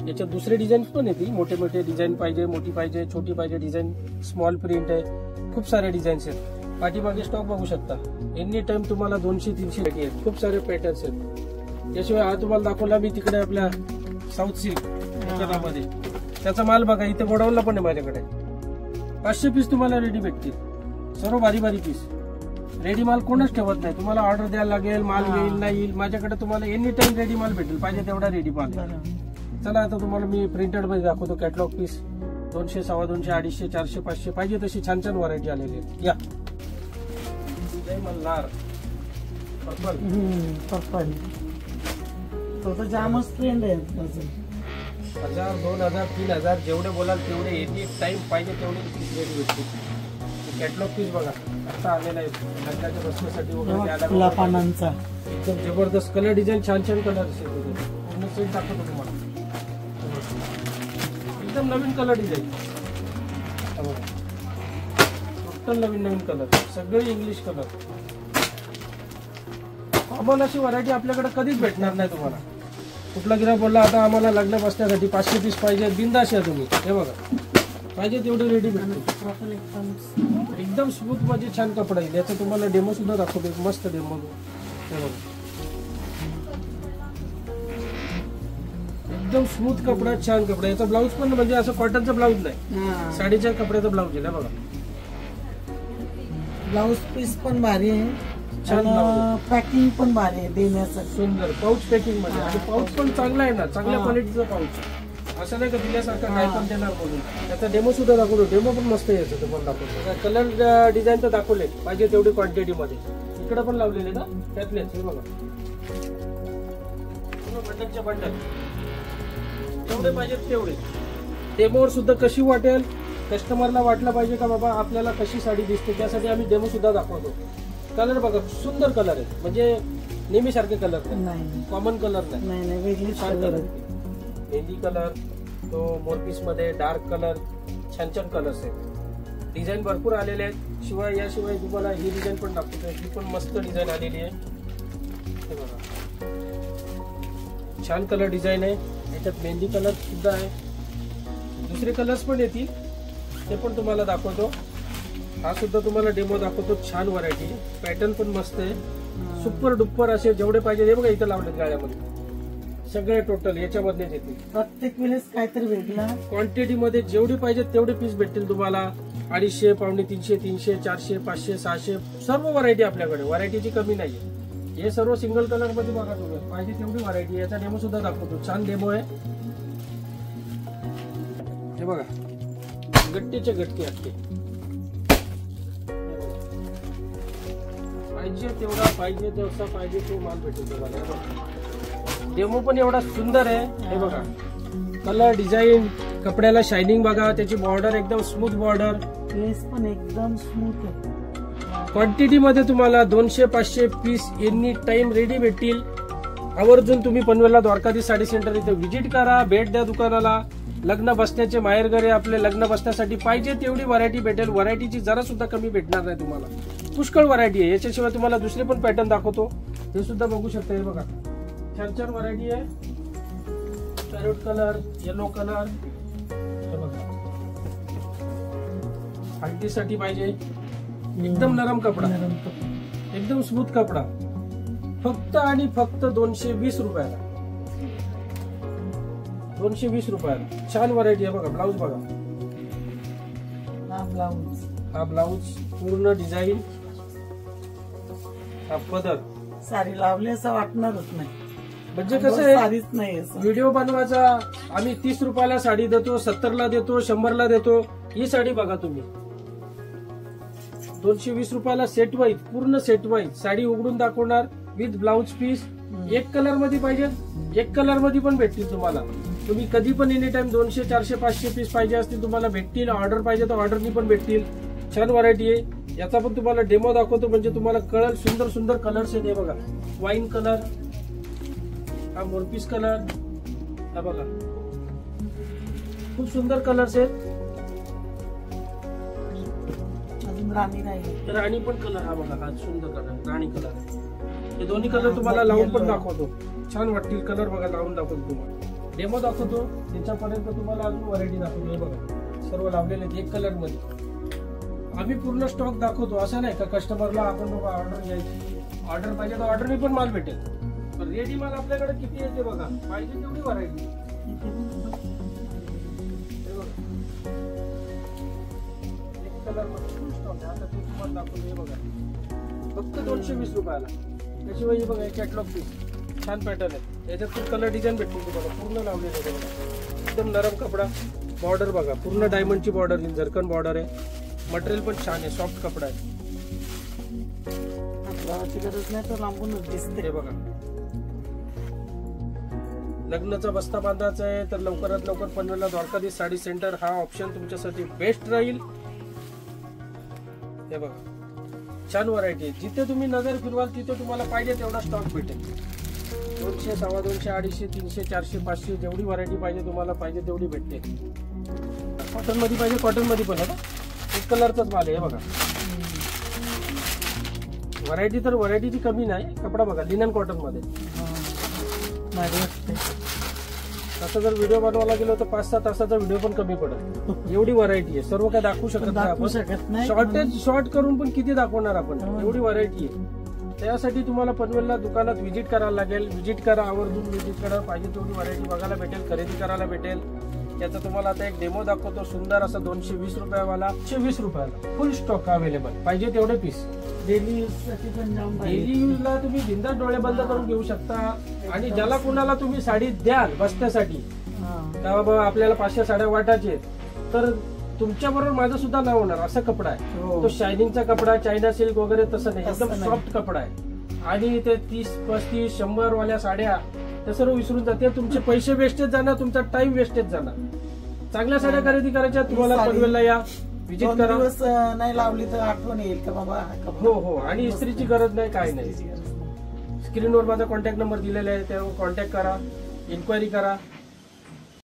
Speaker 2: याच्यात दुसरे डिझाईन पण येतील, मोठे मोठे डिझाईन पाहिजे, मोठी पाहिजे, छोटी पाहिजे डिझाईन, स्मॉल प्रिंट आहे, खूप सारे डिझाईन्स आहेत. पाठीमागे स्टॉक बघू शकता. एनी टाइम तुम्हाला 200-300 आहेत, खूप सारे पॅटर्न्स आहेत. त्याशिवाय हा तुम्हाला दाखवला मी तिकडे आपल्या साऊथ सिल्क मध्ये, त्याचा माल बघा इथे गोडाऊनला पण आहे माझ्याकडे. 500 पीस तुम्हाला रेडी भेटतील, सर्व भारी भारी पीस. रेडी माल कोणच ठेवत नाही, तुम्हाला ऑर्डर द्यायला लागेल, माल येईल नाही येईल, माझ्याकडे तुम्हाला एनी टाइम रेडी माल भेटेल, पाहिजे तेवढा रेडी माल. चला आता तुम्हाला मी प्रिंटेड मध्ये दाखवतो कॅटलॉग पीस. 200, 250, 250, 400, 500 पाहिजे तशी छान छान व्हरायटी आलेली आहे. या जय मल्हार पर्पल,
Speaker 3: पर्पल तो तर जामच ट्रेंड आहे.
Speaker 2: 1000, 2000, 3000 जेवढे बोलाल तेवढे एनी टाइम पाहिजे तेवढे रेडी भेटतील. कॅटलॉग पीस बघा आता आलेला आहे, लग्नाच्या बसण्यासाठी
Speaker 3: फुला पानांचा
Speaker 2: एकदम जबरदस्त कलर डिझाईन, छान छान कलर पूर्ण सेट दाखवतो तुम्हाला. एकदम नवीन कलर डिझाईन, टोटल नवीन कलर, सगळे इंग्लिश कलर. कॉमन अशी व्हरायटी आपल्याकडे कधीच भेटणार नाही तुम्हाला. कुठला गिराक बोलला आता आम्हाला लग्न बसण्यासाठी 500 पीस पाहिजे, बिंदास आहे तुम्ही. हे बघा पाहिजे तेवढे रेडी भेटतील, एकदम स्मूथ मध्ये छान कपडा येईल. याचा तुम्हाला डेमो सुद्धा दाखवतो, मस्त डेमो. एकदम स्मूथ कपडा, छान कपडा. याचा ब्लाऊज पण म्हणजे असं कॉटनचा ब्लाऊज नाही, साडीच्या कपड्याचा ब्लाऊज आहे. बघा
Speaker 3: ब्लाऊज पीस पण भारी आहे,
Speaker 2: छान
Speaker 3: पॅकिंग पण भारी आहे देण्यासाठी.
Speaker 2: सुंदर पाऊच पॅकिंग मध्ये, आणि पाऊच पण चांगला आहे ना, चांगल्या क्वालिटीचा पाऊच. असं नाही का दिल्यासारखं काय पण देणार बोलून. त्याचा डेमो सुद्धा दाखवतो, डेमो पण मस्त यायचं तुम्हाला दाखवतो. कलर डिझाईन तर दाखवले पाहिजे तेवढी क्वांटिटी मध्ये. इकडे पण लावलेले ना त्यातलेच, हे बघा बंडलच्या बंडल, जेवढे पाहिजेत तेवढे. डेमोवर सुद्धा कशी वाटेल, कस्टमरला वाटलं पाहिजे का बाबा आपल्याला कशी साडी दिसते, त्यासाठी आम्ही डेमो सुद्धा दाखवतो. कलर बघा सुंदर कलर आहे, म्हणजे नेहमी सारखे कलर नाही, कॉमन कलर नाही,
Speaker 3: वेगळी
Speaker 2: छान कलर. मेहंदी कलर, तो मोरपीस मध्ये डार्क कलर, छान छान कलर्स आहेत. डिझाईन भरपूर आलेले आहेत. शिवाय याशिवाय तुम्हाला ही डिझाईन पण दाखवतो, ही पण मस्त डिझाईन आलेली आहे. हे बघा छान कलर डिझाईन आहे. याच्यात मेहंदी कलर सुद्धा आहे, दुसरे कलर्स पण येतील, ते पण तुम्हाला दाखवतो. हा सुद्धा तुम्हाला डेमो दाखवतो. छान व्हरायटी, पॅटर्न पण मस्त आहे, सुपर डुपर असे जेवढे पाहिजे. हे बघा इथं लावलेत गाड्यामध्ये, सगळे टोटल याच्यामधलेच येतील.
Speaker 3: प्रत्येक वेळेस काहीतरी वेगळा
Speaker 2: क्वांटिटी मध्ये जेवढी पाहिजे तेवढे पीस भेटतील तुम्हाला. 250, 250, 300, 400, 500, 600 सर्व व्हरायटी आपल्याकडे, व्हरायटीची कमी नाहीये. हे सर्व सिंगल कलर मध्ये बघा तुम्ही, पाहिजे तेवढी व्हरायटी. याचा डेमो सुद्धा दाखवतो, छान डेमो आहे. हे बघा गट्टेचे गट्टे असते, पाहिजे तेवढा, पाहिजे तसा, पाहिजे तो माल भेटेल तुम्हाला. डेमो पण एवढा सुंदर आहे. हे बघा कलर डिझाईन, कपड्याला शायनिंग बघा, त्याची बॉर्डर एकदम स्मूथ बॉर्डर,
Speaker 3: ड्रेस पण एकदम स्मूथ आहे.
Speaker 2: क्वांटिटी मध्ये तुम्हाला 200-500 पीस एनी टाइम रेडी भेटतील. आवर्जून तुम्ही पनवेलला द्वारकाधीश साडी सेंटर इथे व्हिजिट करा, भेट द्या दुकानाला. लग्न बसण्याचे माहेर घरे आपले, लग्न बसण्यासाठी पाहिजे तेवढी व्हरायटी भेटेल. व्हरायटीची जरा सुद्धा कमी भेटणार नाही तुम्हाला, पुष्कळ व्हरायटी आहे. याच्याशिवाय तुम्हाला दुसरे पण पॅटर्न दाखवतो, ते सुद्धा बघू शकता. हे बघा छान छान व्हरायटी आहे. पॅरोट कलर, येलो कलर, हे बघा हळदीसाठी पाहिजे. एकदम नरम कपडा, एकदम स्मूथ कपडा, फक्त आणि फक्त 220 रुपयाला. 220 रुपयाला छान व्हरायटी आहे. बघा ब्लाऊज बघा, हा ब्लाऊज पूर्ण डिझाईन, हा पदर.
Speaker 3: साडी लावली असं वाटणारच नाही.
Speaker 2: म्हणजे कसं आहे,
Speaker 3: साडीच नाही असं.
Speaker 2: व्हिडिओ बनवायचा आम्ही 30 रुपयाला साडी देतो, 70ला देतो, 100ला देतो. ही साडी बघा तुम्ही 220 रुपयाला सेट वाईज, पूर्ण सेट वाईज साडी उघडून दाखवणार विथ ब्लाउज पीस. एक कलर मध्ये पाहिजे, एक कलर मध्ये पण भेटतील तुम्हाला. तुम्ही कधी पण एनी टाइम 200, 400, 500 पीस पाहिजे असतील तुम्हाला भेटतील. ऑर्डर पाहिजे तर ऑर्डरनी पण भेटतील. छान व्हरायटी आहे. याचा पण तुम्हाला डेमो दाखवतो म्हणजे तुम्हाला कळल. सुंदर सुंदर कलर्स आहेत. हे बघा वाईन कलर, हा मोरपीस कलर, हा बघा खूप सुंदर कलर्स आहेत.
Speaker 3: अजून राणी राहिली.
Speaker 2: राणी पण कलर, हा बघा हा सुंदर कलर राणी कलर आहे. हे दोन्ही कलर तुम्हाला लावून पण दाखवतो. छान वाटतील कलर बघा, लावून दाखवतो तुम्हाला. डेमो दाखवतो त्याच्यापर्यंत तुम्हाला अजून व्हरायटी दाखवतो. हे बघा सर्व लावलेले आहेत एक कलर मध्ये. आम्ही पूर्ण स्टॉक दाखवतो. असं नाही का कस्टमरला आपण बाबा ऑर्डर घ्यायची, ऑर्डर पाहिजे तर ऑर्डरनी पण माल भेटेल. पण रेडी माल आपल्याकडे किती येते बघा, पाहिजे तेवढी व्हरायटी. एक कलर मध्ये स्टॉक आहे. आता ते तुम्हाला दाखवतो. हे बघा फक्त 220 रुपयाला. त्याशिवाय हे बघा कॅटलॉग पीस छान पॅटर्न आहे. याच्यात पण कलर डिझाईन भेटतील तुम्हाला. पूर्ण लावलेलं आहे बघा, एकदम नरम कपडा. बॉर्डर बघा पूर्ण डायमंडची बॉर्डर, झरकन बॉर्डर आहे. मटेरियल पण छान आहे, सॉफ्ट कपडा आहे.
Speaker 3: लावायची गरज नाही तर लांबूनच दिसते.
Speaker 2: हे बघा लग्नाचा बस्ता बांधायचा आहे तर लवकरात लवकर पनवेलला द्वारकाधीश साडी सेंटर हा ऑप्शन तुमच्यासाठी बेस्ट राहील. हे बघा छान व्हरायटी आहे. जिथे तुम्ही नजर फिरवाल तिथे तुम्हाला पाहिजे तेवढा स्टॉक भेटेल. 200, 250, 250, 300, 400, 500 जेवढी व्हरायटी पाहिजे तुम्हाला पाहिजे तेवढी भेटते. कॉटन मध्ये पाहिजे कॉटन मध्ये पण आहे. एक कलरचाच माल आहे. हे बघा व्हरायटी तर व्हरायटीची कमी नाही. कपडा बघा लिनन कॉटन मध्ये. तसं जर व्हिडिओ बनवायला गेलो तर 5-6 तासाचा व्हिडिओ पण कमी पडत. एवढी व्हरायटी आहे. सर्व काय दाखवू शकत नाही आपण. शॉर्ट करून पण किती दाखवणार आपण, एवढी व्हरायटी आहे. त्यासाठी तुम्हाला पनवेलला दुकानात व्हिजिट करायला लागेल. व्हिजिट करा, आवर्जून व्हिजिट करा. पाहिजे तेवढी व्हरायटी बघायला भेटेल, खरेदी करायला भेटेल. याचा तुम्हाला आता एक डेमो दाखवतो. सुंदर असा 220 रुपयावाला, 120 रुपयाला फुल स्टॉक अवेलेबल. पाहिजे तेवढे पीस.
Speaker 3: डेली यूज साठी पण जाम
Speaker 2: डेली यूजला तुम्ही बिंदास डोळे बंद करून घेऊ शकता. आणि ज्याला कुणाला तुम्ही साडी द्याल बसण्यासाठी, का बाबा आपल्याला 500 साड्या वाटायचे तर तुमच्या बरोबर माझं सुद्धा नाव होणार. असा कपडा आहे तो. शायनिंगचा कपडा, चायना सिल्क वगैरे तसं नाही, एकदम सॉफ्ट कपडा आहे. आणि ते 30, 35, 100 वाल्या साड्या ते सर्व विसरून जाते. तुमचे पैसे वेस्टेज जाणार, तुमचा टाइम वेस्टेज जाणार. चांगल्या साड्या खरेदी करायच्या तुम्हाला पनवेलला या, व्हिजिट करा.
Speaker 3: दिवस नाही लावली तर आठवण येईल का बाबा.
Speaker 2: हो हो. आणि इस्त्रीची गरज नाही, काय नाही. स्क्रीनवर माझा कॉन्टॅक्ट नंबर दिलेला आहे, त्यावर कॉन्टॅक्ट करा, इन्क्वायरी करा.